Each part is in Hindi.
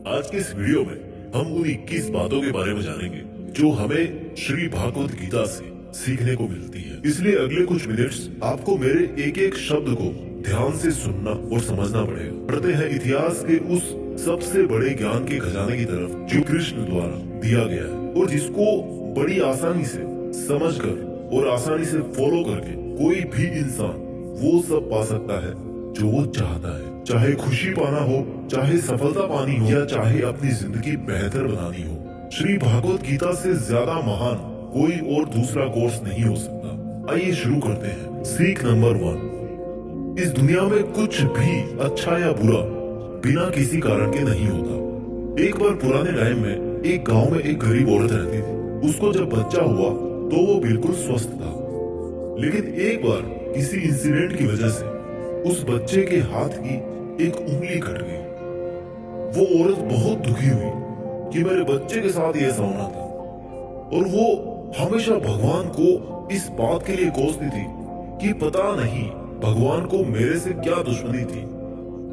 आज के इस वीडियो में हम उन 21 बातों के बारे में जानेंगे जो हमें श्री भागवत गीता से सीखने को मिलती है। इसलिए अगले कुछ मिनट्स आपको मेरे एक एक शब्द को ध्यान से सुनना और समझना पड़ेगा। बढ़ते हैं इतिहास के उस सबसे बड़े ज्ञान के खजाने की तरफ जो कृष्ण द्वारा दिया गया है और जिसको बड़ी आसानी से समझकर और आसानी से फॉलो करके कोई भी इंसान वो सब पा सकता है जो वो चाहता है। चाहे खुशी पाना हो, चाहे सफलता पानी हो, या चाहे अपनी जिंदगी बेहतर बनानी हो, श्री भागवत गीता से ज्यादा महान कोई और दूसरा कोर्स नहीं हो सकता। आइए शुरू करते हैं। सीख नंबर 1, इस दुनिया में कुछ भी अच्छा या बुरा बिना किसी कारण के नहीं होता। एक बार पुराने टाइम में एक गांव में एक गरीब औरत रहती थी। उसको जब बच्चा हुआ तो वो बिल्कुल स्वस्थ था, लेकिन एक बार किसी इंसिडेंट की वजह से उस बच्चे के हाथ की एक उंगली कट गई। वो औरत बहुत दुखी हुई कि मेरे बच्चे के साथ ये ऐसा होना था, और वो हमेशा भगवान को इस बात के लिए कोसती थी कि पता नहीं भगवान को मेरे से क्या दुश्मनी थी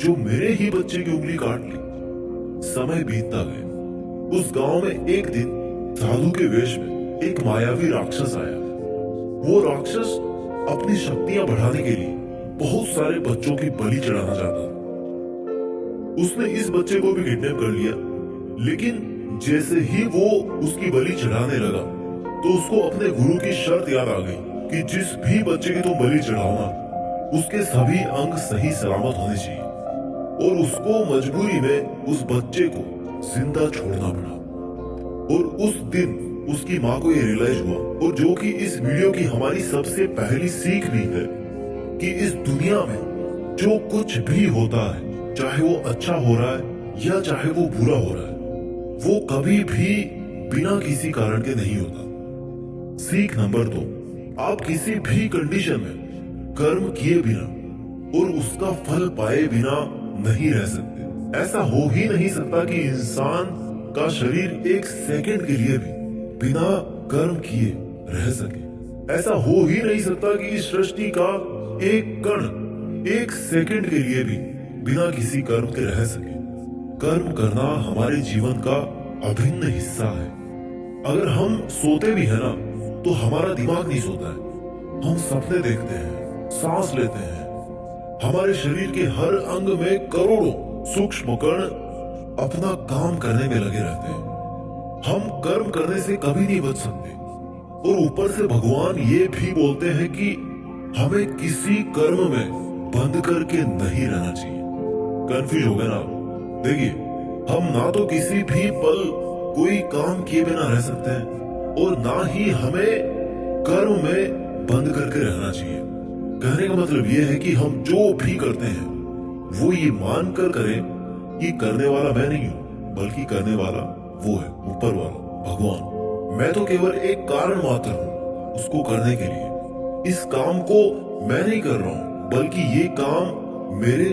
जो मेरे ही बच्चे की उंगली काट ली। समय बीतता गया। उस गांव में एक दिन साधु के वेश में एक मायावी राक्षस आया। वो राक्षस अपनी शक्तियां बढ़ाने के लिए बहुत सारे बच्चों की बलि चढ़ाना चाहता था। उसने इस बच्चे को भी किडनैप कर लिया, लेकिन जैसे ही वो उसकी बलि चढ़ाने लगा तो उसको अपने गुरु की शर्त याद आ गई कि जिस भी बच्चे की तुम बलि चढ़ाओ उसके सभी अंग सही सलामत होने चाहिए, और उसको मजबूरी में उस बच्चे को जिंदा छोड़ना पड़ा। और उस दिन उसकी माँ को ये रियलाइज हुआ, और जो कि इस वीडियो की हमारी सबसे पहली सीख भी है, कि इस दुनिया में जो कुछ भी होता है, चाहे वो अच्छा हो रहा है या चाहे वो बुरा हो रहा है, वो कभी भी बिना किसी कारण के नहीं होता। सीख नंबर 2, आप किसी भी कंडीशन में कर्म किए बिना और उसका फल पाए बिना नहीं रह सकते। ऐसा हो ही नहीं सकता कि इंसान का शरीर एक सेकंड के लिए भी बिना कर्म किए रह सके। ऐसा हो ही नहीं सकता कि इस सृष्टि का एक कण एक सेकंड के लिए भी बिना किसी कर्म के रह सके। कर्म करना हमारे जीवन का अभिन्न हिस्सा है। अगर हम सोते भी है ना, तो हमारा दिमाग नहीं सोता है। हम सपने देखते हैं, सांस लेते हैं। हमारे शरीर के हर अंग में करोड़ों सूक्ष्म कण अपना काम करने में लगे रहते हैं। हम कर्म करने से कभी नहीं बच सकते, और ऊपर से भगवान ये भी बोलते हैं कि हमें किसी कर्म में बंद करके नहीं रहना चाहिए। कंफ्यूज हो गए ना? देखिए, हम ना तो किसी भी पल कोई काम किए बिना रह सकते हैं, और ना ही हमें कर्म में बंद करके रहना चाहिए। कहने का मतलब यह है कि हम जो भी करते हैं वो ये मानकर करें कि करने वाला मैं नहीं हूं, बल्कि करने वाला वो है, ऊपर वाला, भगवान। मैं तो केवल एक कारण मात्र हूं उसको करने के लिए। इस काम को मैं नहीं कर रहा हूं, बल्कि ये काम मेरे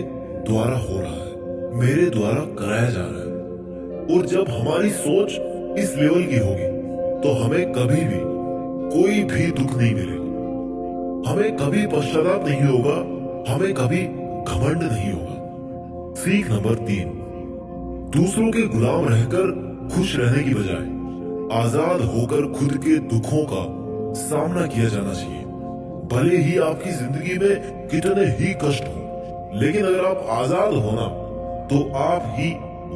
द्वारा हो रहा है, मेरे द्वारा कराया जा रहा है। और जब हमारी सोच इस लेवल की होगी तो हमें कभी भी कोई भी दुख नहीं मिलेगा, हमें कभी पश्चाताप नहीं होगा, हमें कभी घमंड नहीं होगा। सीख नंबर 3, दूसरों के गुलाम रहकर खुश रहने की बजाय आजाद होकर खुद के दुखों का सामना किया जाना चाहिए। भले ही आपकी जिंदगी में कितने ही कष्ट हो, लेकिन अगर आप आजाद हो ना, तो आप ही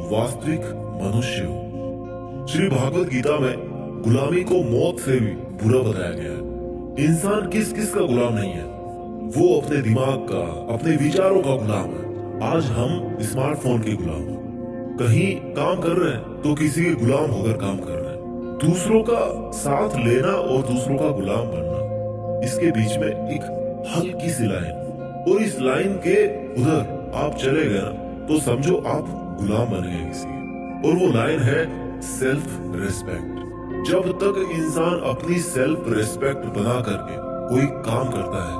वास्तविक मनुष्य हो। श्री भागवत गीता में गुलामी को मौत से भी बुरा बताया गया है। इंसान किस किस का गुलाम नहीं है, वो अपने दिमाग का, अपने विचारों का गुलाम है। आज हम स्मार्टफोन के गुलाम हैं। कहीं काम कर रहे हैं तो किसी के गुलाम होकर काम कर रहे हैं। दूसरों का साथ लेना और दूसरों का गुलाम बनना, इसके बीच में एक हल्की सी लाइन, और इस लाइन के उधर आप चले गए ना, तो समझो आप गुलाम बन गए किसी के। और वो लाइन है सेल्फ रेस्पेक्ट। जब तक इंसान अपनी सेल्फ रेस्पेक्ट बना करके कोई काम करता है,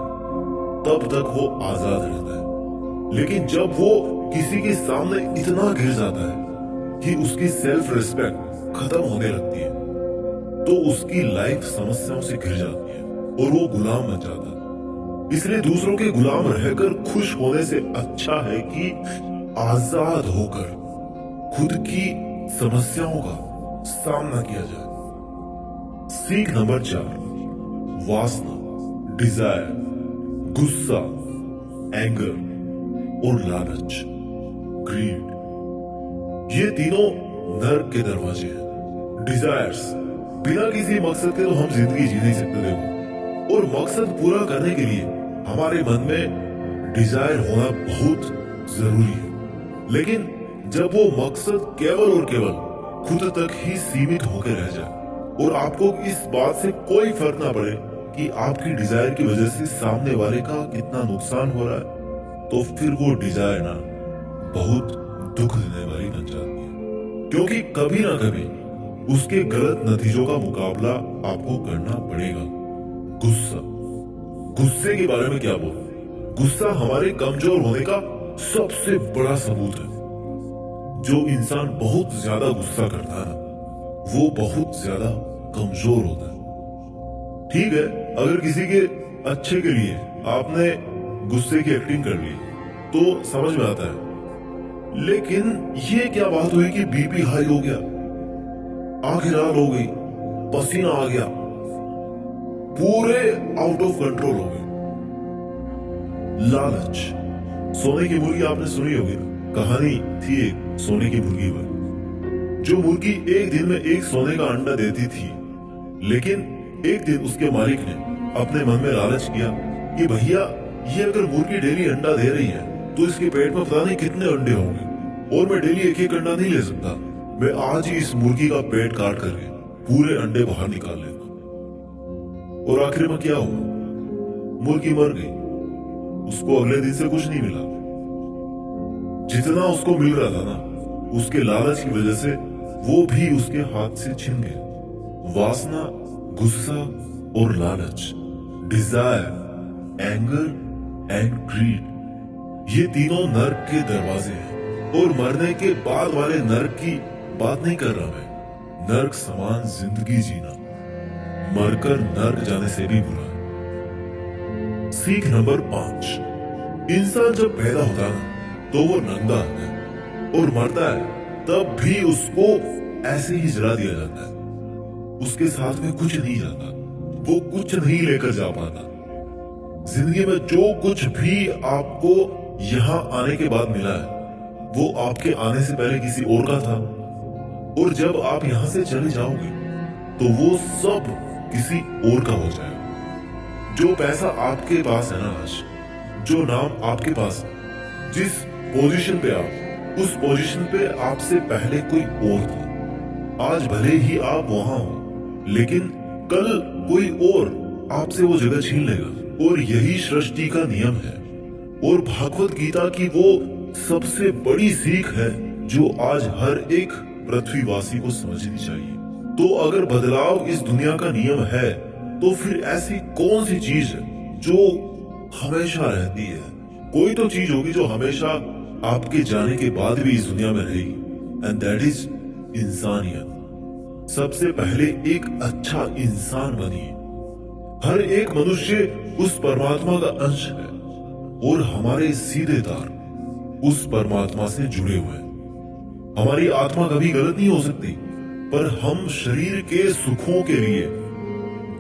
तब तक वो आजाद रहता है। लेकिन जब वो किसी के सामने इतना गिर जाता है कि उसकी सेल्फ रेस्पेक्ट खत्म होने लगती है, तो उसकी लाइफ समस्याओं से घिर जाती है और वो गुलाम बन जाता है। इसलिए दूसरों के गुलाम रहकर खुश होने से अच्छा है कि आजाद होकर खुद की समस्याओं का सामना किया जाए। सीख नंबर 4, वासना, डिजायर, गुस्सा, एंगर और लालच, ग्रीड। ये तीनों नर्क के दरवाजे हैं। डिजायर्स, बिना किसी मकसद के तो हम जिंदगी जी नहीं सकते देखो, और मकसद पूरा करने के लिए हमारे मन में डिजायर होना बहुत जरूरी है। लेकिन जब वो मकसद केवल और केवल खुद तक ही सीमित होकर रह जाए और आपको इस बात से कोई फर्क ना पड़े कि आपकी डिजायर की वजह से सामने वाले का कितना नुकसान हो रहा है, तो फिर वो डिजायर ना बहुत दुख देने वाली बन जाती है, क्योंकि कभी ना कभी उसके गलत नतीजों का मुकाबला आपको करना पड़ेगा। गुस्सा, गुस्से के बारे में क्या बोलूं? गुस्सा हमारे कमजोर होने का सबसे बड़ा सबूत है। जो इंसान बहुत ज्यादा गुस्सा करता है वो बहुत ज्यादा कमजोर होता है। ठीक है, अगर किसी के अच्छे के लिए आपने गुस्से की एक्टिंग कर ली तो समझ में आता है, लेकिन ये क्या बात हुई कि बीपी हाई हो गया, आंखें लाल हो गई, पसीना आ गया, पूरे आउट ऑफ कंट्रोल हो गए। लालच, सोने की मुर्गी आपने सुनी होगी ना, कहानी थी एक सोने की मुर्गी पर। जो मुर्गी एक दिन में एक सोने का अंडा देती थी, लेकिन एक दिन उसके मालिक ने अपने मन में लालच किया कि भैया ये अगर मुर्गी डेली अंडा दे रही है तो इसके पेट में पता नहीं कितने अंडे होंगे, और मैं डेली एक एक अंडा नहीं ले सकता, मैं आज ही इस मुर्गी का पेट काट करके पूरे अंडे बाहर निकाल लेता। और आखिर में क्या हुआ? मुर्गी मर गई, उसको अगले दिन से कुछ नहीं मिला। जितना उसको मिल रहा था ना, उसके लालच की वजह से वो भी उसके हाथ से छिन गया। वासना, गुस्सा और लालच, डिजायर, एंगर एंड ग्रीड, ये तीनों नर्क के दरवाजे हैं। और मरने के बाद वाले नर्क की बात नहीं कर रहा मैं। नर्क समान जिंदगी जीना मरकर नर्क जाने से भी बुरा है। सीख नंबर 5, इंसान जब पैदा होता है तो वो नंगा है, और मरता है तब भी उसको ऐसे ही जला दिया जाता है। उसके साथ में कुछ नहीं जाता, वो कुछ नहीं लेकर जा पाता। जिंदगी में जो कुछ भी आपको यहाँ आने के बाद मिला है वो आपके आने से पहले किसी और का था, और जब आप यहाँ से चले जाओगे तो वो सब किसी और का हो जाएगा। जो पैसा आपके पास है ना आज, जो नाम आपके पास है, जिस पोजीशन पे आप, उस पोजीशन पे आपसे पहले कोई और था। आज भले ही आप वहां हो, लेकिन कल कोई और आपसे वो जगह छीन लेगा, और यही सृष्टि का नियम है। और भागवत गीता की वो सबसे बड़ी सीख है जो आज हर एक पृथ्वीवासी को समझनी चाहिए। तो अगर बदलाव इस दुनिया का नियम है, तो फिर ऐसी कौन सी चीज है जो हमेशा रहती है? कोई तो चीज होगी जो हमेशा आपके जाने के बाद भी इस दुनिया में रहेगी, एंड दैट इज इंसानियत। सबसे पहले एक अच्छा इंसान बनिए। हर एक मनुष्य उस परमात्मा का अंश है, और हमारे सीधे तार उस परमात्मा से जुड़े हुए हैं। हमारी आत्मा कभी गलत नहीं हो सकती, पर हम शरीर के सुखों के लिए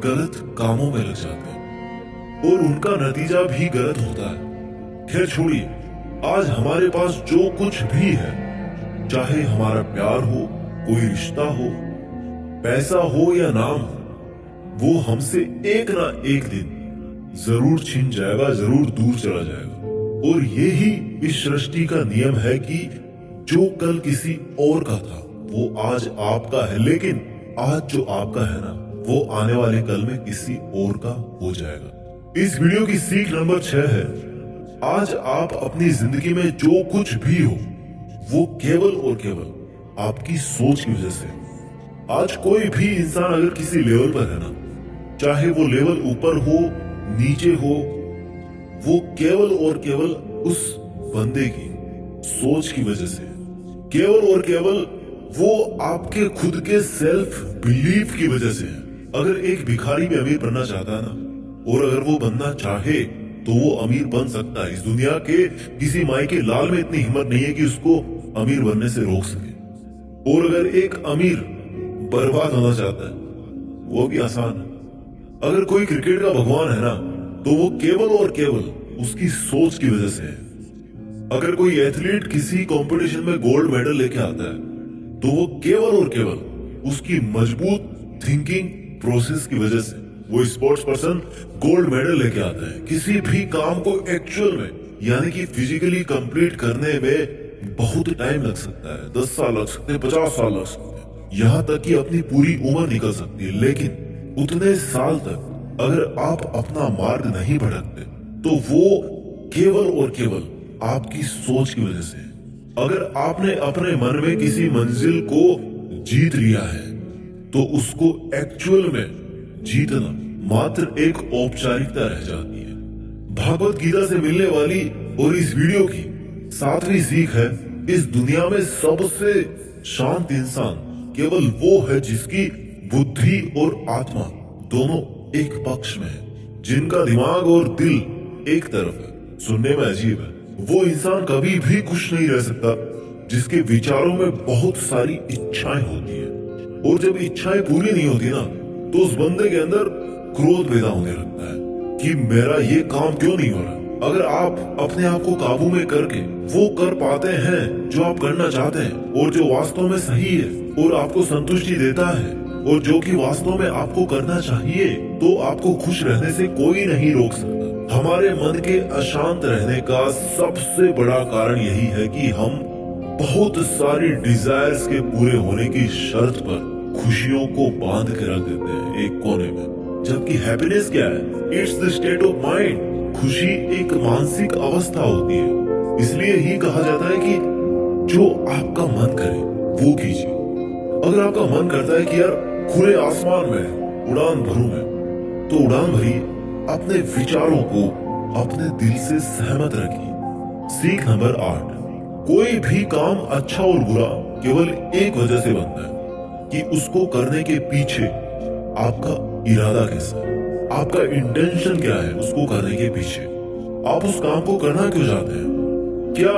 गलत कामों में लग जाते हैं, और उनका नतीजा भी गलत होता है। खैर छोड़िए, आज हमारे पास जो कुछ भी है, चाहे हमारा प्यार हो, कोई रिश्ता हो, पैसा हो या नाम हो, वो हमसे एक ना एक दिन जरूर छिन जाएगा, जरूर दूर चला जाएगा। और यही इस सृष्टि का नियम है कि जो कल किसी और का था वो आज आपका है, लेकिन आज जो आपका है ना, वो आने वाले कल में किसी और का हो जाएगा। इस वीडियो की सीख नंबर 6 है, आज आप अपनी जिंदगी में जो कुछ भी हो वो केवल और केवल आपकी सोच की वजह से। आज कोई भी इंसान अगर किसी लेवल पर है ना, चाहे वो लेवल ऊपर हो नीचे हो, वो केवल और केवल उस बंदे की सोच की वजह से, केवल और केवल वो आपके खुद के सेल्फ बिलीफ की वजह से है। अगर एक भिखारी भी अमीर बनना चाहता है ना, और अगर वो बनना चाहे तो वो अमीर बन सकता है। इस दुनिया के किसी माई के लाल में इतनी हिम्मत नहीं है कि उसको अमीर बनने से रोक सके। और अगर एक अमीर बर्बाद होना चाहता है, वो भी आसान है। अगर कोई क्रिकेट का भगवान है ना, तो वो केवल और केवल उसकी सोच की वजह से है। अगर कोई एथलीट किसी कंपटीशन में गोल्ड मेडल लेके आता है, तो वो केवल और केवल उसकी मजबूत थिंकिंग प्रोसेस की वजह से वो स्पोर्ट्स पर्सन गोल्ड मेडल लेके आता है। किसी भी काम को एक्चुअल में यानी कि फिजिकली कंप्लीट करने में बहुत टाइम लग सकता है, 10 साल लग सकते हैं, 50 साल लग सकते हैं, यहाँ तक कि अपनी पूरी उम्र निकल सकती है। लेकिन उतने साल तक अगर आप अपना मार्ग नहीं भटकते, तो वो केवल और केवल आपकी सोच की वजह से। अगर आपने अपने मन में किसी मंजिल को जीत लिया है, तो उसको एक्चुअल में जीतना मात्र एक औपचारिकता रह जाती है। भागवत गीता से मिलने वाली और इस वीडियो की 7वीं सीख है, इस दुनिया में सबसे शांत इंसान केवल वो है जिसकी बुद्धि और आत्मा दोनों एक पक्ष में है, जिनका दिमाग और दिल एक तरफ है। सुनने में अजीब है, वो इंसान कभी भी खुश नहीं रह सकता जिसके विचारों में बहुत सारी इच्छाएं होती है, और जब इच्छाएं पूरी नहीं होती ना, तो उस बंदे के अंदर क्रोध पैदा होने लगता है कि मेरा ये काम क्यों नहीं हो रहा। अगर आप अपने आप को काबू में करके वो कर पाते हैं जो आप करना चाहते हैं, और जो वास्तव में सही है और आपको संतुष्टि देता है, और जो कि वास्तव में आपको करना चाहिए, तो आपको खुश रहने से कोई नहीं रोक सकता। हमारे मन के अशांत रहने का सबसे बड़ा कारण यही है कि हम बहुत सारी डिजायर्स के पूरे होने की शर्त पर खुशियों को बांध के रख देते हैं एक कोने में। जबकि हैप्पीनेस क्या है? It's the state of mind. खुशी एक मानसिक अवस्था होती है। इसलिए ही कहा जाता है कि जो आपका मन करे वो कीजिए। अगर आपका मन करता है कि यार खुले आसमान में उड़ान भरूं मैं, तो उड़ान भरिए। अपने विचारों को अपने दिल से सहमत रखिए। सीख नंबर 8, कोई भी काम अच्छा और बुरा केवल एक वजह से बनता है कि उसको करने के पीछे आपका इरादा कैसा है, आपका इंटेंशन क्या है। उसको करने के पीछे आप उस काम को करना क्यों चाहते हैं? क्या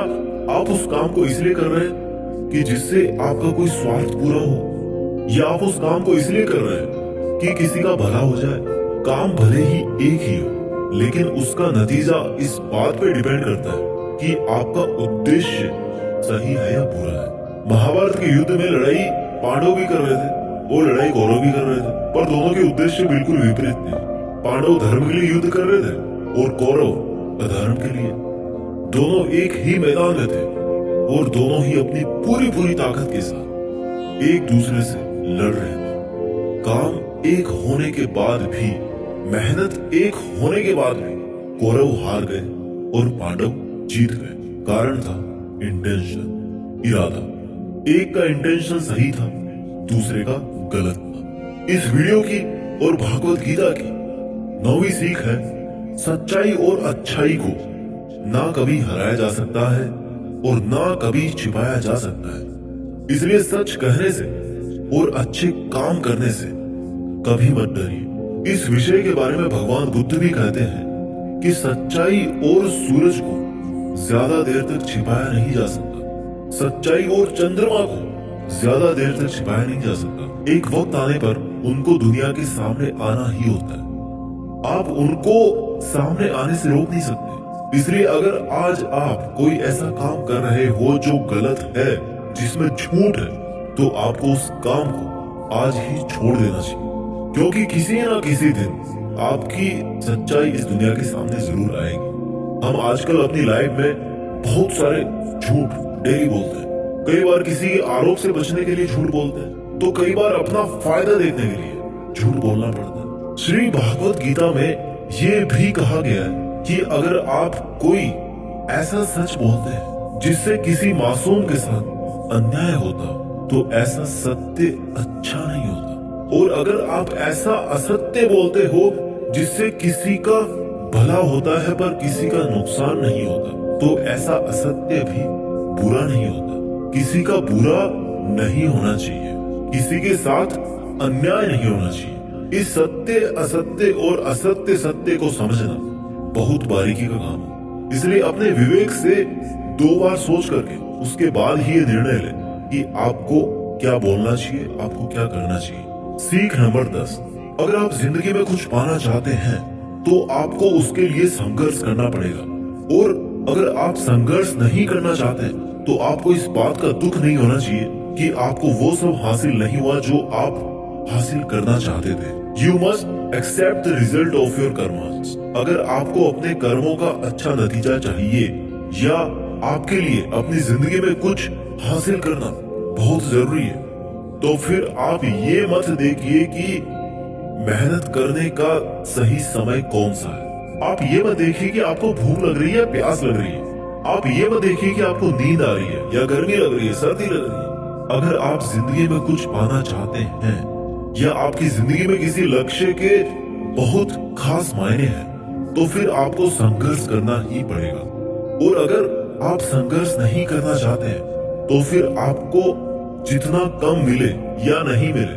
आप उस काम को इसलिए कर रहे हैं कि जिससे आपका कोई स्वार्थ पूरा हो, या आप उस काम को इसलिए कर रहे हैं कि किसी का भला हो जाए? काम भले ही एक ही हो, लेकिन उसका नतीजा इस बात पे डिपेंड करता है कि आपका उद्देश्य सही है या बुरा है। महाभारत के युद्ध में लड़ाई पांडव भी कर रहे थे और लड़ाई कौरव भी कर रहे थे, पर दोनों के उद्देश्य बिल्कुल विपरीत थे। पांडव धर्म के लिए युद्ध कर रहे थे और कौरव अधर्म के लिए। दोनों एक ही मैदान में थे और दोनों ही अपनी पूरी ताकत के साथ एक दूसरे से लड़ रहे थे। काम एक होने के बाद भी, मेहनत एक होने के बाद भी कौरव हार गए और पांडव जीत गए। कारण था इंटेंशन, इरादा। एक का इंटेंशन सही था, दूसरे का गलत था। इस वीडियो की और भागवत गीता की 9वीं सीख है, सच्चाई और अच्छाई को ना कभी हराया जा सकता है और ना कभी छिपाया जा सकता है। इसलिए सच कहने से और अच्छे काम करने से कभी मत डरिए। इस विषय के बारे में भगवान बुद्ध भी कहते हैं कि सच्चाई और सूरज को ज्यादा देर तक छिपाया नहीं जा सकता। सच्चाई और चंद्रमा को ज्यादा देर तक छिपाया नहीं जा सकता। एक वक्त आने पर उनको दुनिया के सामने आना ही होता है। आप उनको सामने आने से रोक नहीं सकते। इसलिए अगर आज आप कोई ऐसा काम कर रहे हो जो गलत है, जिसमें झूठ है, तो आपको उस काम को आज ही छोड़ देना चाहिए, क्योंकि किसी न किसी दिन आपकी सच्चाई इस दुनिया के सामने जरूर आएगी। हम आजकल अपनी लाइफ में बहुत सारे झूठ डेली बोलते हैं। कई बार किसी आरोप से बचने के लिए झूठ बोलते हैं, तो कई बार अपना फायदा देखने के लिए झूठ बोलना पड़ता है। श्री भागवत गीता में ये भी कहा गया है कि अगर आप कोई ऐसा सच बोलते हैं जिससे किसी मासूम के साथ अन्याय होता, तो ऐसा सत्य अच्छा नहीं होता। और अगर आप ऐसा असत्य बोलते हो जिससे किसी का भला होता है पर किसी का नुकसान नहीं होता, तो ऐसा असत्य भी बुरा नहीं होता। किसी का बुरा नहीं होना चाहिए, किसी के साथ अन्याय नहीं होना चाहिए। इस सत्य असत्य और असत्य सत्य को समझना बहुत बारीकी का काम है। इसलिए अपने विवेक से 2 बार सोच करके उसके बाद ही ये निर्णय लें कि आपको क्या बोलना चाहिए, आपको क्या करना चाहिए। सीख नंबर 10, अगर आप जिंदगी में कुछ पाना चाहते हैं तो आपको उसके लिए संघर्ष करना पड़ेगा, और अगर आप संघर्ष नहीं करना चाहते तो आपको इस बात का दुख नहीं होना चाहिए कि आपको वो सब हासिल नहीं हुआ जो आप हासिल करना चाहते थे। You must accept the result of your karmas. अगर आपको अपने कर्मों का अच्छा नतीजा चाहिए या आपके लिए अपनी जिंदगी में कुछ हासिल करना बहुत जरूरी है, तो फिर आप ये मत देखिए कि मेहनत करने का सही समय कौन सा है। आप ये मत देखिए कि आपको भूख लग रही है, प्यास लग रही है। आप ये मत देखिए कि आपको नींद आ रही है या गर्मी लग रही है, सर्दी लग रही है। अगर आप जिंदगी में कुछ पाना चाहते हैं या आपकी जिंदगी में किसी लक्ष्य के बहुत खास मायने हैं, तो फिर आपको संघर्ष करना ही पड़ेगा। और अगर आप संघर्ष नहीं करना चाहते हैं तो फिर आपको जितना कम मिले या नहीं मिले,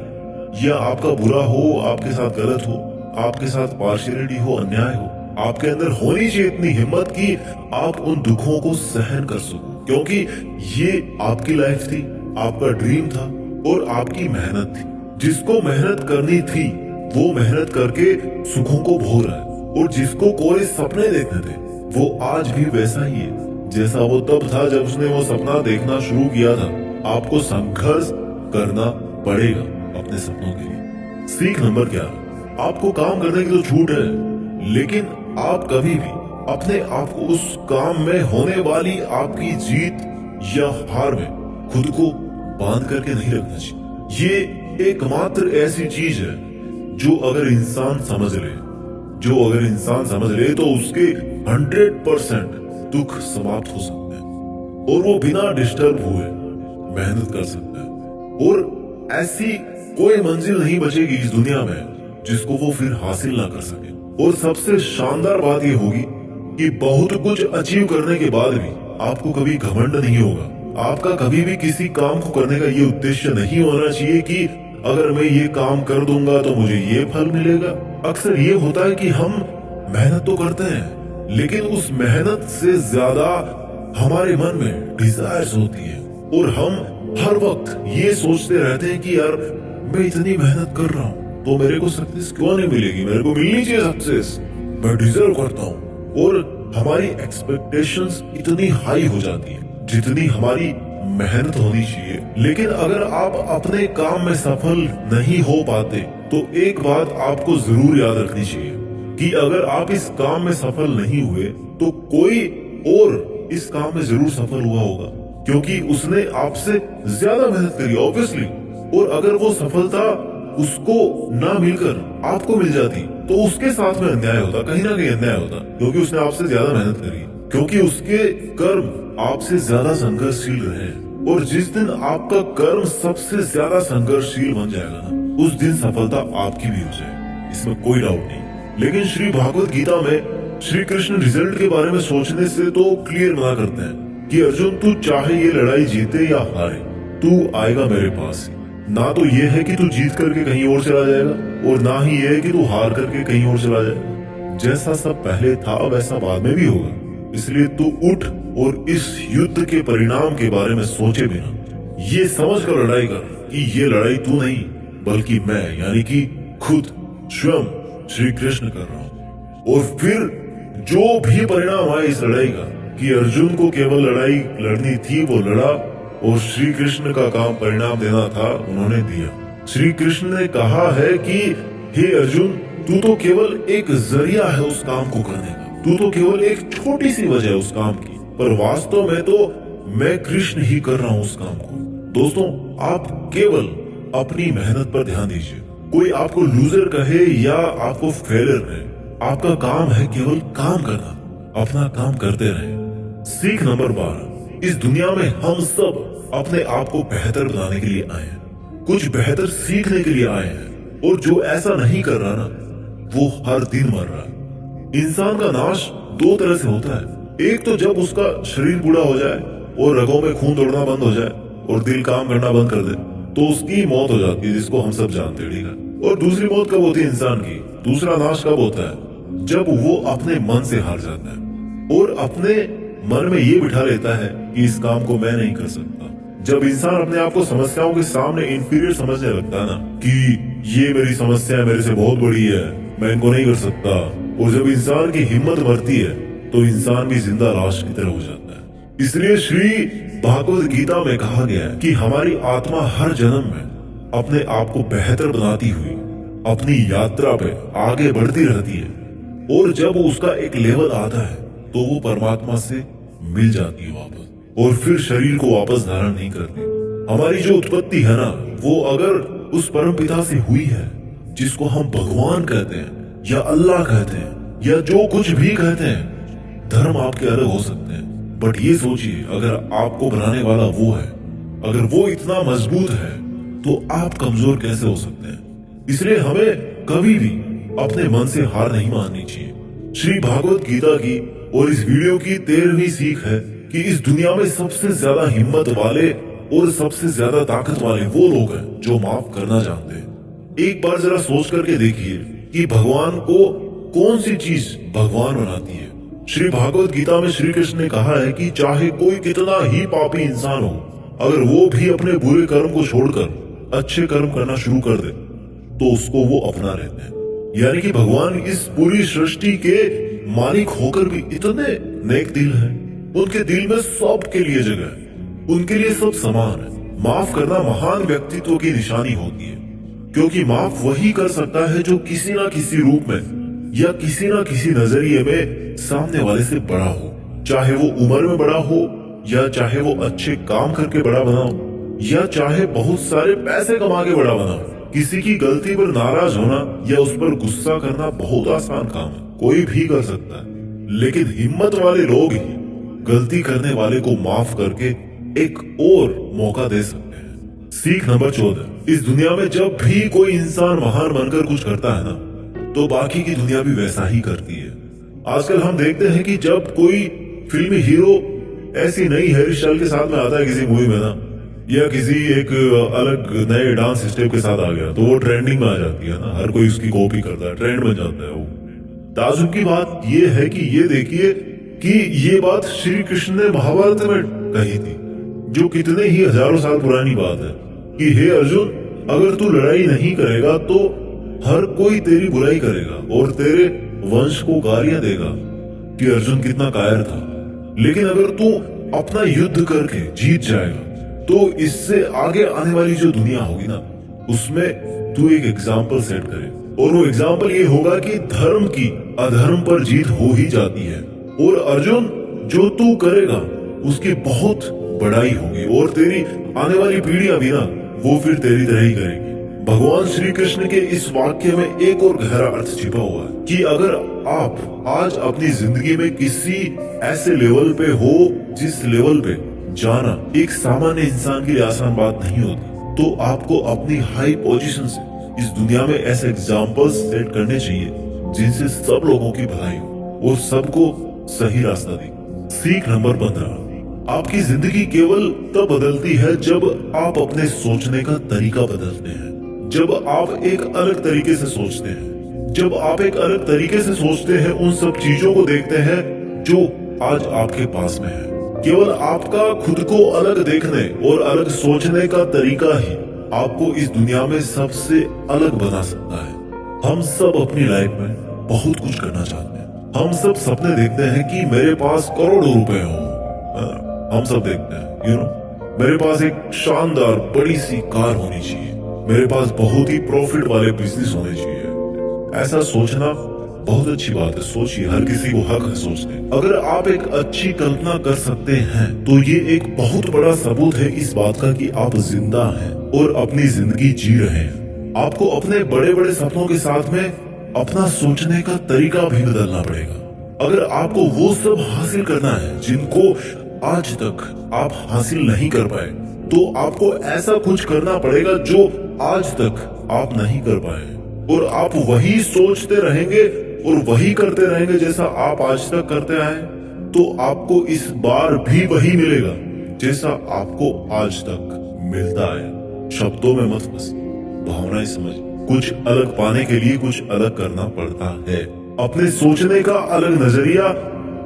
या आपका बुरा हो, आपके साथ गलत हो, आपके साथ पार्शियलिटी हो, अन्याय हो, आपके अंदर होनी चाहिए इतनी हिम्मत कि आप उन दुखों को सहन कर सको, क्योंकि ये आपकी लाइफ थी, आपका ड्रीम था और आपकी मेहनत थी। जिसको मेहनत करनी थी वो मेहनत करके सुखों को भोग रहा है, और जिसको कोई सपने देखने थे वो आज भी वैसा ही है जैसा वो तब था जब उसने वो सपना देखना शुरू किया था। आपको संघर्ष करना पड़ेगा अपने सपनों के लिए। सीख नंबर 11, आपको काम करने की तो छूट है, लेकिन आप कभी भी अपने आप को उस काम में होने वाली आपकी जीत या हार में खुद को बांध करके नहीं रखना चाहिए। ये एकमात्र ऐसी चीज है जो अगर इंसान समझ ले तो उसके 100% दुख समाप्त हो सकते हैं और वो बिना डिस्टर्ब हुए मेहनत कर सकता है, और ऐसी कोई मंजिल नहीं बचेगी इस दुनिया में जिसको वो फिर हासिल ना कर सके। और सबसे शानदार बात ये होगी कि बहुत कुछ अचीव करने के बाद भी आपको कभी घमंड नहीं होगा। आपका कभी भी किसी काम को करने का ये उद्देश्य नहीं होना चाहिए कि अगर मैं ये काम कर दूंगा तो मुझे ये फल मिलेगा। अक्सर ये होता है कि हम मेहनत तो करते हैं, लेकिन उस मेहनत से ज्यादा हमारे मन में डिजायर्स होती है, और हम हर वक्त ये सोचते रहते हैं कि यार मैं इतनी मेहनत कर रहा हूँ तो मेरे को सक्सेस क्यों नहीं मिलेगी, मेरे को मिलनी चाहिए सक्सेस, मैं डिजर्व करता हूँ। और हमारी एक्सपेक्टेशंस इतनी हाई हो जाती है जितनी हमारी मेहनत होनी चाहिए। लेकिन अगर आप अपने काम में सफल नहीं हो पाते तो एक बात आपको जरूर याद रखनी चाहिए कि अगर आप इस काम में सफल नहीं हुए तो कोई और इस काम में जरूर सफल हुआ होगा, क्योंकि उसने आपसे ज्यादा मेहनत करी ऑब्वियसली। और अगर वो सफलता उसको ना मिलकर आपको मिल जाती तो उसके साथ में अन्याय होता, कहीं ना कहीं अन्याय होता, क्योंकि उसने आपसे ज्यादा मेहनत करी, क्योंकि उसके कर्म आपसे ज्यादा संघर्षशील रहे। और जिस दिन आपका कर्म सबसे ज्यादा संघर्षशील बन जाएगा ना, उस दिन सफलता आपकी भी हो जाएगी, इसमें कोई डाउट नहीं। लेकिन श्री भागवत गीता में श्री कृष्ण रिजल्ट के बारे में सोचने से तो क्लियर मना करते हैं कि अर्जुन तू चाहे ये लड़ाई जीते या हारे, तू आएगा मेरे पास ही। ना तो ये है कि तू जीत करके कहीं और चला जाएगा, और ना ही ये है कि तू हार करके कहीं और चला जाएगा। जैसा सब पहले था वैसा बाद में भी होगा, इसलिए तू उठ और इस युद्ध के परिणाम के बारे में सोचे बिना ये समझ कर लड़ाई कर कि ये लड़ाई तू नहीं बल्कि मैं, यानी कि खुद स्वयं श्री कृष्ण कर रहा हूँ। और फिर जो भी परिणाम आए इस लड़ाई का, कि अर्जुन को केवल लड़ाई लड़नी थी वो लड़ा, और श्री कृष्ण का काम परिणाम देना था उन्होंने दिया। श्री कृष्ण ने कहा है कि हे अर्जुन, तू तो केवल एक जरिया है उस काम को करने का, तू तो केवल एक छोटी सी वजह है उस काम की, पर वास्तव में तो मैं कृष्ण ही कर रहा हूँ उस काम को। दोस्तों, आप केवल अपनी मेहनत पर ध्यान दीजिए। कोई आपको लूजर कहे या आपको फेलियर कहे, आपका काम है केवल काम करना, अपना काम करते रहे। सीख नंबर 12, इस दुनिया में हम सब अपने आप को बेहतर बनाने के लिए आए हैं, कुछ बेहतर सीखने के लिए आए हैं, और जो ऐसा नहीं कर रहा ना वो हर दिन मर रहा है। इंसान का नाश दो तरह से होता है, एक तो जब उसका शरीर बूढ़ा हो जाए और रगों में खून दौड़ना बंद हो जाए और दिल काम करना बंद कर दे तो उसकी मौत हो जाती है, जिसको हम सब जानते हैं, ठीक है। और दूसरी मौत कब होती है इंसान की, दूसरा नाश कब होता है, जब वो अपने मन से हार जाता है और अपने मन में ये बिठा लेता है कि इस काम को मैं नहीं कर सकता, जब इंसान अपने आप को समस्याओं के सामने इंफीरियर समझने लगता है ना कि ये मेरी समस्या मेरे से बहुत बड़ी है, मैं इनको नहीं कर सकता, और जब इंसान की हिम्मत बढ़ती है तो इंसान भी जिंदा लाश की तरह हो जाता है। इसलिए श्री भागवत गीता में कहा गया है कि हमारी आत्मा हर जन्म में अपने आप को बेहतर बनाती हुई अपनी यात्रा पे आगे बढ़ती रहती है, और जब उसका एक लेवल आता है तो वो परमात्मा से मिल जाती है वापस, और फिर शरीर को वापस धारण नहीं करती। हमारी जो उत्पत्ति है ना, वो अगर उस परम पिता से हुई है जिसको हम भगवान कहते हैं या अल्लाह कहते हैं या जो कुछ भी कहते हैं। धर्म आपके अलग हो सकते हैं, बट ये सोचिए अगर आपको बनाने वाला वो है, अगर वो इतना मजबूत है तो आप कमजोर कैसे हो सकते हैं। इसलिए हमें कभी भी अपने मन से हार नहीं माननी चाहिए। श्री भागवत गीता की और इस वीडियो की 13वीं सीख है कि इस दुनिया में सबसे ज्यादा हिम्मत वाले और सबसे ज्यादा ताकत वाले वो लोग हैं जो माफ करना जानते हैं। एक बार जरा सोच करके देखिए कि भगवान को कौन सी चीज भगवान बनाती है। श्री भागवत गीता में श्री कृष्ण ने कहा है कि चाहे कोई कितना ही पापी इंसान हो, अगर वो भी अपने बुरे कर्म को छोड़कर अच्छे कर्म करना शुरू कर दे तो उसको वो अपना रहते हैं। यानी कि भगवान इस पूरी सृष्टि के मालिक होकर भी इतने नेक दिल हैं, उनके दिल में सबके लिए जगह है, उनके लिए सब समान है। माफ करना महान व्यक्तित्व की निशानी होती है, क्योंकि माफ वही कर सकता है जो किसी ना किसी रूप में या किसी ना किसी नजरिए में सामने वाले से बड़ा हो, चाहे वो उम्र में बड़ा हो या चाहे वो अच्छे काम करके बड़ा बना हो या चाहे बहुत सारे पैसे कमा के बड़ा बना हो। किसी की गलती पर नाराज होना या उस पर गुस्सा करना बहुत आसान काम है, कोई भी कर सकता है, लेकिन हिम्मत वाले लोग ही गलती करने वाले को माफ करके एक और मौका दे सकते हैं। सीख नंबर 14, इस दुनिया में जब भी कोई इंसान महान बनकर कुछ करता है ना, तो बाकी की दुनिया भी वैसा ही करती है। आजकल हम देखते हैं कि जब कोई फिल्मी हीरो ऐसी नई हेयर स्टाइल के साथ में आता है किसी मूवी में ना, या किसी एक अलग नए डांस स्टेप के साथ आ गया, तो वो ट्रेंडिंग में आ जाती है ना, हर कोई उसकी कॉपी करता है, ट्रेंड बन जाता है वो। ताजुब की बात ये है कि ये देखिए कि ये बात श्री कृष्ण ने महाभारत में कही थी, जो कितने ही हजारों साल पुरानी बात है कि हे अर्जुन, अगर तू लड़ाई नहीं करेगा तो हर कोई तेरी बुराई करेगा और तेरे वंश को गालियां देगा कि अर्जुन कितना कायर था। लेकिन अगर तू अपना युद्ध करके जीत जाएगा तो इससे आगे आने वाली जो दुनिया होगी ना, उसमें तू एक एग्जाम्पल सेट करे, और वो एग्जाम्पल ये होगा कि धर्म की अधर्म पर जीत हो ही जाती है। और अर्जुन, जो तू करेगा उसकी बहुत बड़ाई होगी और तेरी आने वाली पीढ़ियां भी ना, वो फिर तेरी तरह ही करेगी। भगवान श्री कृष्ण के इस वाक्य में एक और गहरा अर्थ छिपा हुआ है कि अगर आप आज अपनी जिंदगी में किसी ऐसे लेवल पे हो जिस लेवल पे जाना एक सामान्य इंसान के लिए आसान बात नहीं होती, तो आपको अपनी हाई पोजीशन से इस दुनिया में ऐसे एग्जाम्पल्स सेट करने चाहिए जिनसे सब लोगों की भलाई हो और सबको सही रास्ता दे। सीख नंबर 15, आपकी जिंदगी केवल तब बदलती है जब आप अपने सोचने का तरीका बदलते हैं। जब आप एक अलग तरीके से सोचते हैं, जब आप एक अलग तरीके से सोचते हैं, उन सब चीजों को देखते हैं जो आज आपके पास में है। केवल आपका खुद को अलग देखने और अलग सोचने का तरीका ही आपको इस दुनिया में सबसे अलग बना सकता है। हम सब अपनी लाइफ में बहुत कुछ करना चाहते हैं, हम सब सपने देखते हैं कि मेरे पास करोड़ों रुपए हो, हम सब देखते हैं मेरे पास एक शानदार बड़ी सी कार होनी चाहिए, मेरे पास बहुत ही प्रॉफिट वाले बिजनेस होने चाहिए। ऐसा सोचना बहुत अच्छी बात है, सोचिए, हर किसी को हक है सोचने। अगर आप एक अच्छी कल्पना कर सकते हैं तो ये एक बहुत बड़ा सबूत है इस बात का कि आप जिंदा हैं और अपनी जिंदगी जी रहे हैं। आपको अपने बड़े बड़े सपनों के साथ में अपना सोचने का तरीका भी बदलना पड़ेगा। अगर आपको वो सब हासिल करना है जिनको आज तक आप हासिल नहीं कर पाए, तो आपको ऐसा कुछ करना पड़ेगा जो आज तक आप नहीं कर पाए, और आप वही सोचते रहेंगे और वही करते रहेंगे जैसा आप आज तक करते आए, तो आपको इस बार भी वही मिलेगा जैसा आपको आज तक मिलता है। शब्दों में मत फंस, भावनाएं समझ। कुछ अलग पाने के लिए कुछ अलग करना पड़ता है। अपने सोचने का अलग नजरिया,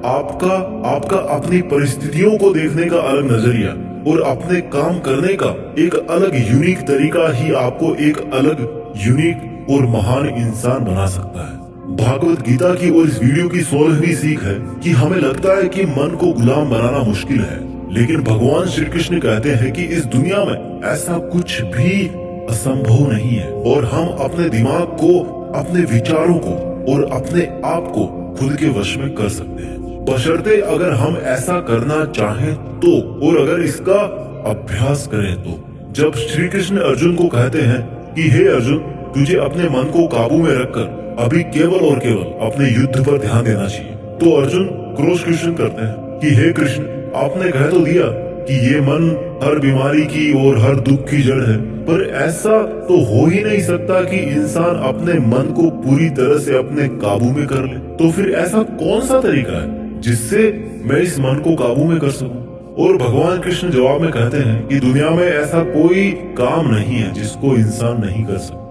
आपका अपनी परिस्थितियों को देखने का अलग नजरिया और अपने काम करने का एक अलग यूनिक तरीका ही आपको एक अलग यूनिक और महान इंसान बना सकता है। भागवत गीता की और इस वीडियो की 16वीं सीख है कि हमें लगता है कि मन को गुलाम बनाना मुश्किल है, लेकिन भगवान श्री कृष्ण कहते हैं कि इस दुनिया में ऐसा कुछ भी असंभव नहीं है और हम अपने दिमाग को, अपने विचारों को और अपने आप को खुद के वश में कर सकते हैं, बशर्ते अगर हम ऐसा करना चाहें तो, और अगर इसका अभ्यास करें तो। जब श्री कृष्ण अर्जुन को कहते हैं कि हे अर्जुन, तुझे अपने मन को काबू में रखकर अभी केवल और केवल अपने युद्ध पर ध्यान देना चाहिए, तो अर्जुन क्रोध कृष्ण करते हैं कि हे कृष्ण, आपने कह तो दिया कि ये मन हर बीमारी की और हर दुख की जड़ है, पर ऐसा तो हो ही नहीं सकता कि इंसान अपने मन को पूरी तरह से अपने काबू में कर ले। तो फिर ऐसा कौन सा तरीका है जिससे मैं इस मन को काबू में कर सकूं? और भगवान कृष्ण जवाब में कहते हैं कि दुनिया में ऐसा कोई काम नहीं है जिसको इंसान नहीं कर सकता।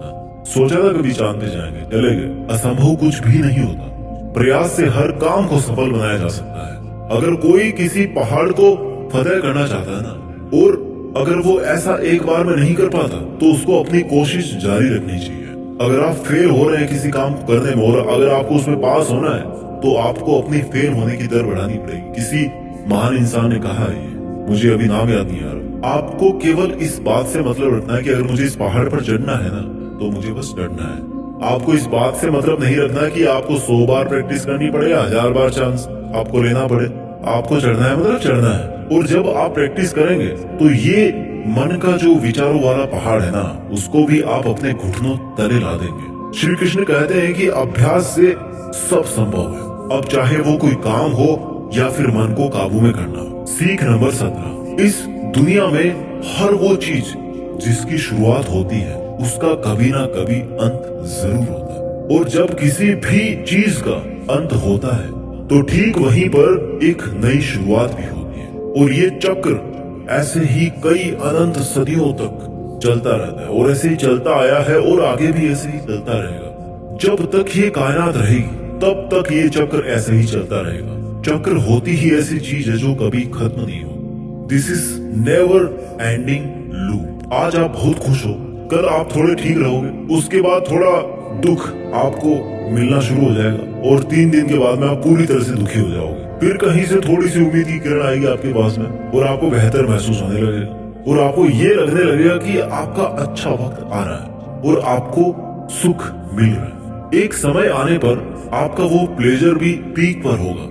सोचा था कभी चांद पे जाएंगे, चले गए। असंभव कुछ भी नहीं होता, प्रयास से हर काम को सफल बनाया जा सकता है। अगर कोई किसी पहाड़ को फतेह करना चाहता है ना, और अगर वो ऐसा एक बार में नहीं कर पाता तो उसको अपनी कोशिश जारी रखनी चाहिए। अगर आप फेल हो रहे हैं किसी काम करने में और अगर आपको उसमें पास होना है तो आपको अपनी फेल होने की दर बढ़ानी पड़ेगी। किसी महान इंसान ने कहा है, ये मुझे अभी नाम याद नहीं आ रहा। आपको केवल इस बात से मतलब रखना है कि अगर मुझे इस पहाड़ पर चढ़ना है ना तो मुझे बस चढ़ना है। आपको इस बात से मतलब नहीं रखना है कि आपको 100 बार प्रैक्टिस करनी पड़े, 1000 बार चांस आपको लेना पड़े। आपको चढ़ना है मतलब चढ़ना है। और जब आप प्रैक्टिस करेंगे तो ये मन का जो विचारों वाला पहाड़ है ना, उसको भी आप अपने घुटनों तले ला देंगे। श्री कृष्ण कहते हैं कि अभ्यास से सब संभव है, अब चाहे वो कोई काम हो या फिर मन को काबू में करना हो। सीख नंबर 17, इस दुनिया में हर वो चीज जिसकी शुरुआत होती है उसका कभी ना कभी अंत जरूर होता है, और जब किसी भी चीज का अंत होता है तो ठीक वहीं पर एक नई शुरुआत भी होती है। और ये चक्र ऐसे ही कई अनंत सदियों तक चलता रहता है और ऐसे ही चलता आया है और आगे भी ऐसे ही चलता रहेगा। जब तक ये कायनात रहेगी तब तक ये चक्र ऐसे ही चलता रहेगा। चक्र होती ही ऐसी चीज है जो कभी खत्म नहीं हो। This is never ending loop. आज आप बहुत खुश हो, कल आप थोड़े ठीक रहोगे, उसके बाद थोड़ा दुख आपको मिलना शुरू हो जाएगा और 3 दिन के बाद में आप पूरी तरह से दुखी हो जाओगे। फिर कहीं से थोड़ी सी उम्मीद की किरण आएगी आपके पास में और आपको बेहतर महसूस होने लगेगा और आपको ये लगने लगेगा कि आपका अच्छा वक्त आ रहा है और आपको सुख मिल रहा है। एक समय आने पर आपका वो प्लेजर भी पीक पर होगा,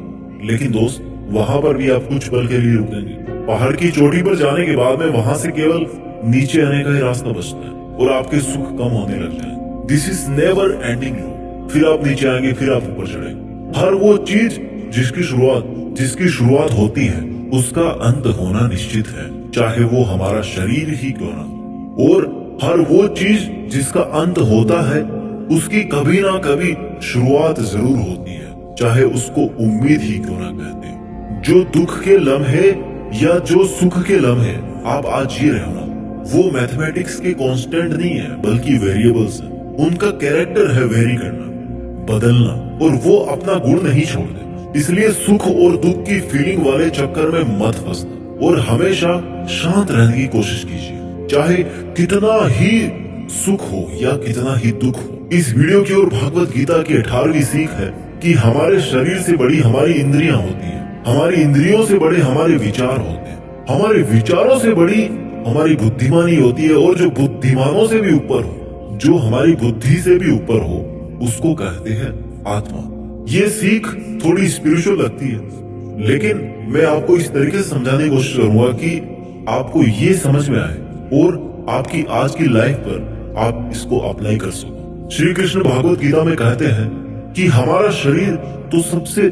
लेकिन दोस्त वहां पर भी आप कुछ पल के लिए रुकेंगे। पहाड़ की चोटी पर जाने के बाद में वहां से केवल नीचे आने का ही रास्ता बचता है और आपके सुख कम होने लग जाए। This is never ending loop. फिर आप नीचे आएंगे, फिर आप ऊपर चढ़ेंगे। हर वो चीज जिसकी शुरुआत होती है उसका अंत होना निश्चित है, चाहे वो हमारा शरीर ही क्यों ना हो। और हर वो चीज जिसका अंत होता है उसकी कभी ना कभी शुरुआत जरूर होती है, चाहे उसको उम्मीद ही क्यों ना कहते। जो दुख के लम्हे या जो सुख के लम्हे आप आज जी रहे हो ना, वो मैथमेटिक्स के कांस्टेंट नहीं है बल्कि वेरिएबल्स है। उनका कैरेक्टर है वेरी करना, बदलना, और वो अपना गुण नहीं छोड़ते। इसलिए सुख और दुख की फीलिंग वाले चक्कर में मत फंसना और हमेशा शांत रहने की कोशिश कीजिए, चाहे कितना ही सुख हो या कितना ही दुख हो। इस वीडियो की और भागवत गीता की 18वीं सीख है कि हमारे शरीर से बड़ी हमारी इंद्रियां होती है, हमारी इंद्रियों से बड़े हमारे विचार होते हैं, हमारे विचारों से बड़ी हमारी बुद्धिमानी होती है, और जो बुद्धिमानों से भी ऊपर हो, जो हमारी बुद्धि से भी ऊपर हो, उसको कहते हैं आत्मा। ये सीख थोड़ी स्पिरिचुअल लगती है, लेकिन मैं आपको इस तरीके से समझाने की कोशिश करूंगा कि आपको ये समझ में आए और आपकी आज की लाइफ पर आप इसको अप्लाई कर सको। श्री कृष्ण भागवत गीता में कहते हैं कि हमारा शरीर तो सबसे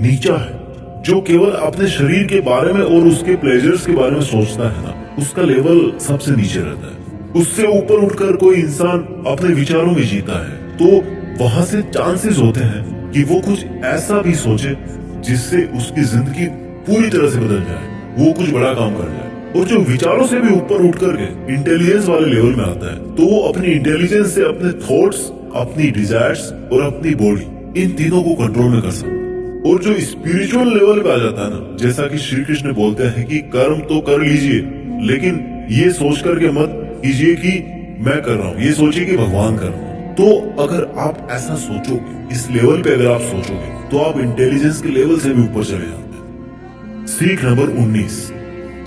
नीचा है। जो केवल अपने शरीर के बारे में और उसके प्लेजर्स के बारे में सोचता है ना, उसका लेवल सबसे नीचे रहता है। उससे ऊपर उठकर कोई इंसान अपने विचारों में जीता है तो वहां से चांसेस होते हैं कि वो कुछ ऐसा भी सोचे जिससे उसकी जिंदगी पूरी तरह से बदल जाए, वो कुछ बड़ा काम कर जाए। और जो विचारों से भी ऊपर उठ करके इंटेलिजेंस वाले लेवल में आता है तो वो अपनी इंटेलिजेंस से अपने थॉट्स, अपनी डिजायर्स और अपनी बॉडी, इन तीनों को कंट्रोल में कर सकता है। और जो स्पिरिचुअल लेवल पे आ जाता है ना, जैसा कि श्री कृष्ण बोलते हैं कि कर्म तो कर लीजिए, लेकिन ये सोच करके मत कीजिए कि मैं कर रहा हूँ, ये सोचिए कि भगवान कर रहा हूँ। तो अगर आप ऐसा सोचोगे, इस लेवल पे अगर आप सोचोगे, तो आप इंटेलिजेंस के लेवल से भी ऊपर चले जाते हैं। सीख नंबर 19,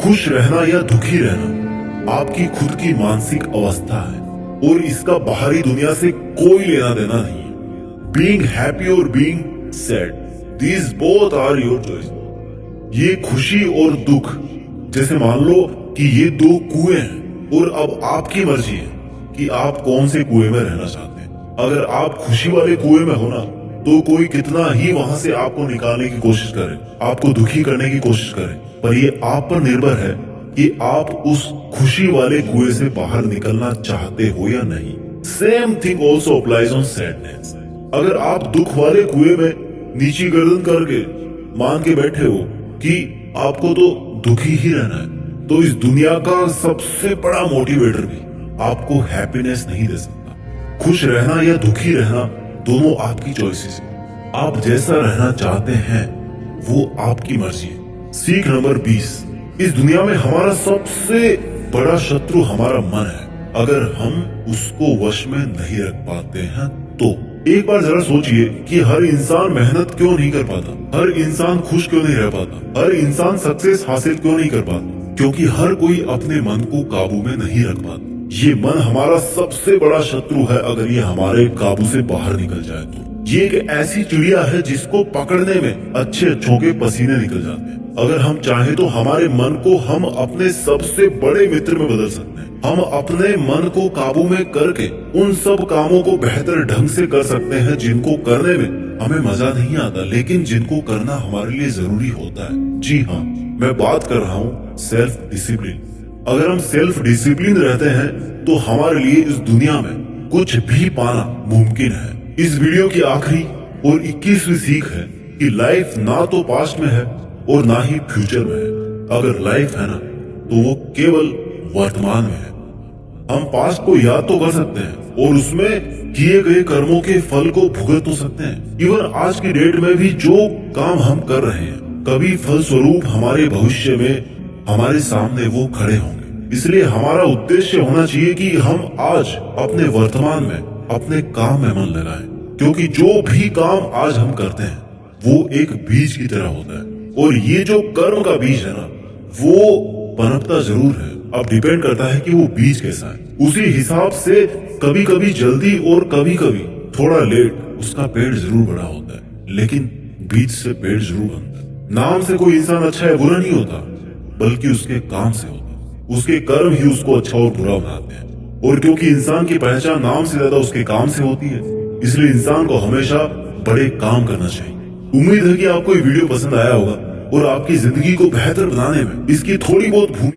खुश रहना या दुखी रहना आपकी खुद की मानसिक अवस्था है और इसका बाहरी दुनिया से कोई लेना देना नहीं है। बीइंग हैप्पी और being sad, these both are your choice. ये खुशी और दुख, जैसे मान लो कि ये दो कुएं हैं और अब आपकी मर्जी है कि आप कौन से कुएं में रहना चाहते हैं। अगर आप खुशी वाले कुएं में हो ना, तो कोई कितना ही वहां से आपको निकालने की कोशिश करे, आपको दुखी करने की कोशिश करे, पर ये आप पर निर्भर है कि आप उस खुशी वाले कुएं से बाहर निकलना चाहते हो या नहीं। Same thing also applies on sadness. अगर आप दुख वाले कुएं में नीची गर्दन करके मान के बैठे हो कि आपको तो दुखी ही रहना है, तो इस दुनिया का सबसे बड़ा मोटिवेटर भी आपको हैप्पीनेस नहीं दे सकता। खुश रहना या दुखी रहना दोनों आपकी चॉइसेस है। आप जैसा रहना चाहते हैं वो आपकी मर्जी है। सीख नंबर 20, इस दुनिया में हमारा सबसे बड़ा शत्रु हमारा मन है। अगर हम उसको वश में नहीं रख पाते हैं तो एक बार जरा सोचिए कि हर इंसान मेहनत क्यों नहीं कर पाता, हर इंसान खुश क्यों नहीं रह पाता, हर इंसान सक्सेस हासिल क्यों नहीं कर पाता, क्योंकि हर कोई अपने मन को काबू में नहीं रख पाता। ये मन हमारा सबसे बड़ा शत्रु है। अगर ये हमारे काबू से बाहर निकल जाए तो ये एक ऐसी चिड़िया है जिसको पकड़ने में अच्छे अच्छों के पसीने निकल जाते हैं। अगर हम चाहें तो हमारे मन को हम अपने सबसे बड़े मित्र में बदल सकते हैं। हम अपने मन को काबू में करके उन सब कामों को बेहतर ढंग से कर सकते हैं जिनको करने में हमें मजा नहीं आता, लेकिन जिनको करना हमारे लिए जरूरी होता है। जी हाँ, मैं बात कर रहा हूँ सेल्फ डिसिप्लिन। अगर हम सेल्फ डिसिप्लिन रहते हैं तो हमारे लिए इस दुनिया में कुछ भी पाना मुमकिन है। इस वीडियो की आखिरी और 21वीं सीख है कि लाइफ ना तो पास्ट में है और ना ही फ्यूचर में है। अगर लाइफ है ना, तो वो केवल वर्तमान में है। हम पास्ट को याद तो कर सकते हैं और उसमें किए गए कर्मों के फल को भुगत तो सकते हैं। इवन आज की डेट में भी जो काम हम कर रहे हैं, कभी फल स्वरूप हमारे भविष्य में हमारे सामने वो खड़े होंगे। इसलिए हमारा उद्देश्य होना चाहिए कि हम आज अपने वर्तमान में अपने काम में मन लगाएं, क्योंकि जो भी काम आज हम करते हैं वो एक बीज की तरह होता है और ये जो कर्म का बीज है ना, वो पनपता जरूर है। अब डिपेंड करता है कि वो बीज कैसा है। उसी हिसाब से कभी कभी जल्दी और कभी कभी थोड़ा लेट उसका पेड़ जरूर बड़ा होता है, लेकिन बीज से पेड़ जरूर बनता है। नाम से कोई इंसान अच्छा या बुरा नहीं होता, बल्कि उसके काम से होता है। उसके कर्म ही उसको अच्छा और बुरा बनाते हैं। और क्योंकि इंसान की पहचान नाम से ज्यादा उसके काम से होती है, इसलिए इंसान को हमेशा बड़े काम करना चाहिए। उम्मीद है कि आपको ये वीडियो पसंद आया होगा और आपकी जिंदगी को बेहतर बनाने में इसकी थोड़ी बहुत भूमिका